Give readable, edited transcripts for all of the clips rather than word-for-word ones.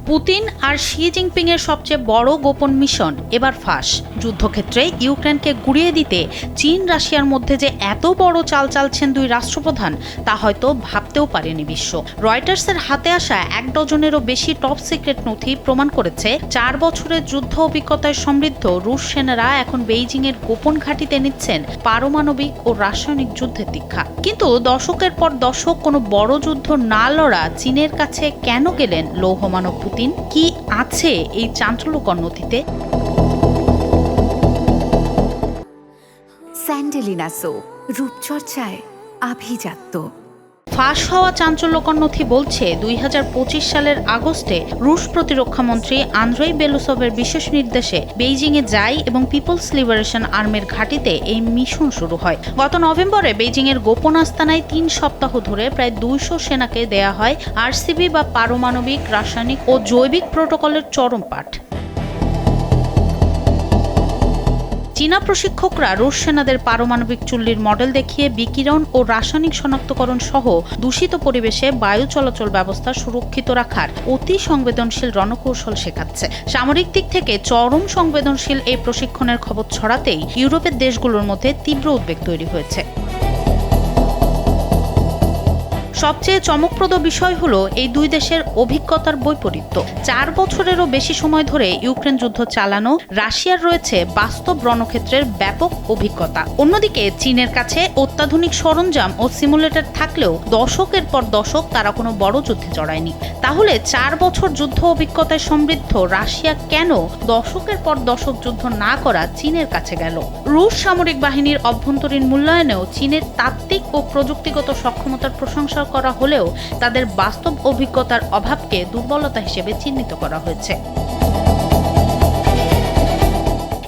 Putin আর Xi Jinping এর সবচেয়ে বড় গোপন মিশন এবার ফাঁস। যুদ্ধক্ষেত্রে ইউক্রেনকে গুড়িয়ে দিতে চীন রাশিয়ার মধ্যে যে এত বড় চাল চালছেন দুই রাষ্ট্রপ্রধান তা হয়তো ভাবতেও পারেনি বিশ্ব। রয়টার্সের হাতে আসা 1 ডজনেরও বেশি টপ সিক্রেট নথি প্রমাণ করেছে 4 বছরের যুদ্ধ অভিজ্ঞতায় সমৃদ্ধ রুশ সেনারা এখন বেইজিং এর গোপন ঘাঁটিতে নিচ্ছেন পারমাণবিক ও রাসায়নিক যুদ্ধের দীক্ষা। কিন্তু দশকের পর দশক কোনো বড় যুদ্ধ না লড়া চীনের কাছে কেন গেলেন লৌহমানব পুতিন? কি আছে এই চাঞ্চল্যকর নথিতে? স্যান্ডেলিনা সো, রূপচর্চায় আভিজাত্য। ফাঁস হওয়া চাঞ্চল্যকর নথি বলছে 2025 সালের আগস্টে রুশ প্রতিরক্ষামন্ত্রী আন্দ্রেই বেলুসভের বিশেষ নির্দেশে বেইজিংয়ে যায় এবং পিপলস লিবারেশন আর্মির ঘাঁটিতে এই মিশন শুরু হয়। গত নভেম্বরে বেইজিংয়ের গোপন আস্তানায় 3 সপ্তাহ ধরে প্রায় 200 সেনাকে দেয়া হয় আরসিবি বা পারমাণবিক, রাসায়নিক ও জৈবিক প্রোটোকলের চরম পাঠ। চীনা প্রশিক্ষকরা রুশ সেনাদের পারমাণবিক চুল্লির মডেল দেখিয়ে বিকিরণ ও রাসায়নিক শনাক্তকরণ সহ দূষিত পরিবেশে বায়ু চলাচল ব্যবস্থা সুরক্ষিত রাখার অতি সংবেদনশীল রণকৌশল শেখাচ্ছে। সামরিক দিক থেকে চরম সংবেদনশীল এই প্রশিক্ষণের খবর ছড়াতেই ইউরোপের দেশগুলোর মধ্যে তীব্র উদ্বেগ তৈরি হয়েছে। সবচেয়ে চমকপ্রদ বিষয় হলো এই দুই দেশের অভিজ্ঞতার বৈপরীত্য। 4 বছরেরও বেশি সময় ধরে ইউক্রেন যুদ্ধ চালানো রাশিয়ার রয়েছে বাস্তব রণক্ষেত্রের ব্যাপক অভিজ্ঞতা। অন্যদিকে চীনের কাছে অত্যাধুনিক সরঞ্জাম ও সিমুলেটর থাকলেও দশকের পর দশক তারা কোনো বড় যুদ্ধে জড়ায়নি। তাহলে 4 বছর যুদ্ধ অভিজ্ঞতায় সমৃদ্ধ রাশিয়া কেন দশকের পর দশক যুদ্ধ না করা চীনের কাছে গেল? রুশ সামরিক বাহিনীর অভ্যন্তরীণ মূল্যায়নেও চীনের তাত্ত্বিক ও প্রযুক্তিগত সক্ষমতার প্রশংসা করা হলেও তাদের বাস্তব অভিজ্ঞতার অভাবকে দুর্বলতা হিসেবে চিহ্নিত করা হয়েছে।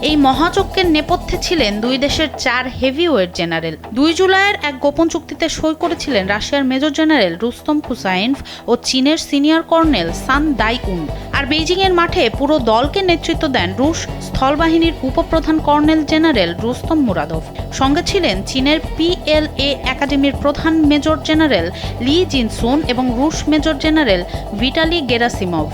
এই মহাযজ্ঞের নেপথ্যে ছিলেন দুই দেশের 4 হেভিওয়েট জেনারেল। 2 জুলাইয়ের এক গোপন চুক্তিতে সই করেছিলেন রাশিয়ার মেজর জেনারেল রুস্তম হুসাইনভ ও চীনের সিনিয়র কর্নেল সান দাই-উন। আর বেইজিং এর মাঠে পুরো দলকে নেতৃত্ব দেন রুশ স্থলবাহিনীর উপপ্রধান কর্নেল জেনারেল রুস্তম মুরাদভ। সঙ্গে ছিলেন চীনের PLA একাডেমির প্রধান মেজর জেনারেল লি জিনসুন এবং রুশ মেজর জেনারেল ভিটালি গেরাসিমভ।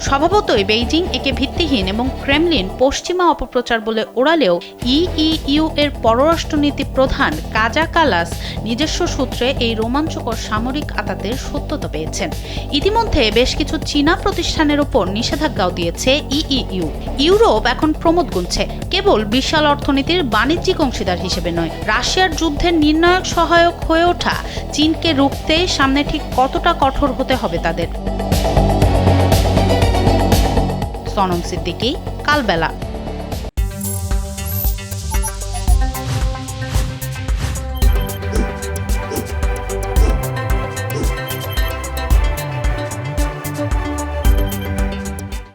স্বভাবতই বেইজিং একে ভিত্তিহীন এবং ক্রেমলিন পশ্চিমা অপপ্রচার বলে ওড়ালেও ইইউ এর পররাষ্ট্রনীতি প্রধান কাজা কালাস নিজস্ব সূত্রে এই রোমাঞ্চকর সামরিক আতাতের সত্যতা পেয়েছেন। ইতিমধ্যে বেশ কিছু চীনা প্রতিষ্ঠানের ওপর নিষেধাজ্ঞাও দিয়েছে ইইউ। ইউরোপ এখন প্রমোদ গুনছে, কেবল বিশাল অর্থনীতির বাণিজ্যিক অংশীদার হিসেবে নয়, রাশিয়ার যুদ্ধের নির্ণায়ক সহায়ক হয়ে ওঠা চীনকে রুখতে সামনে ঠিক কতটা কঠোর হতে হবে তাদের। সনম সিদ্দিকী, কালবেলা।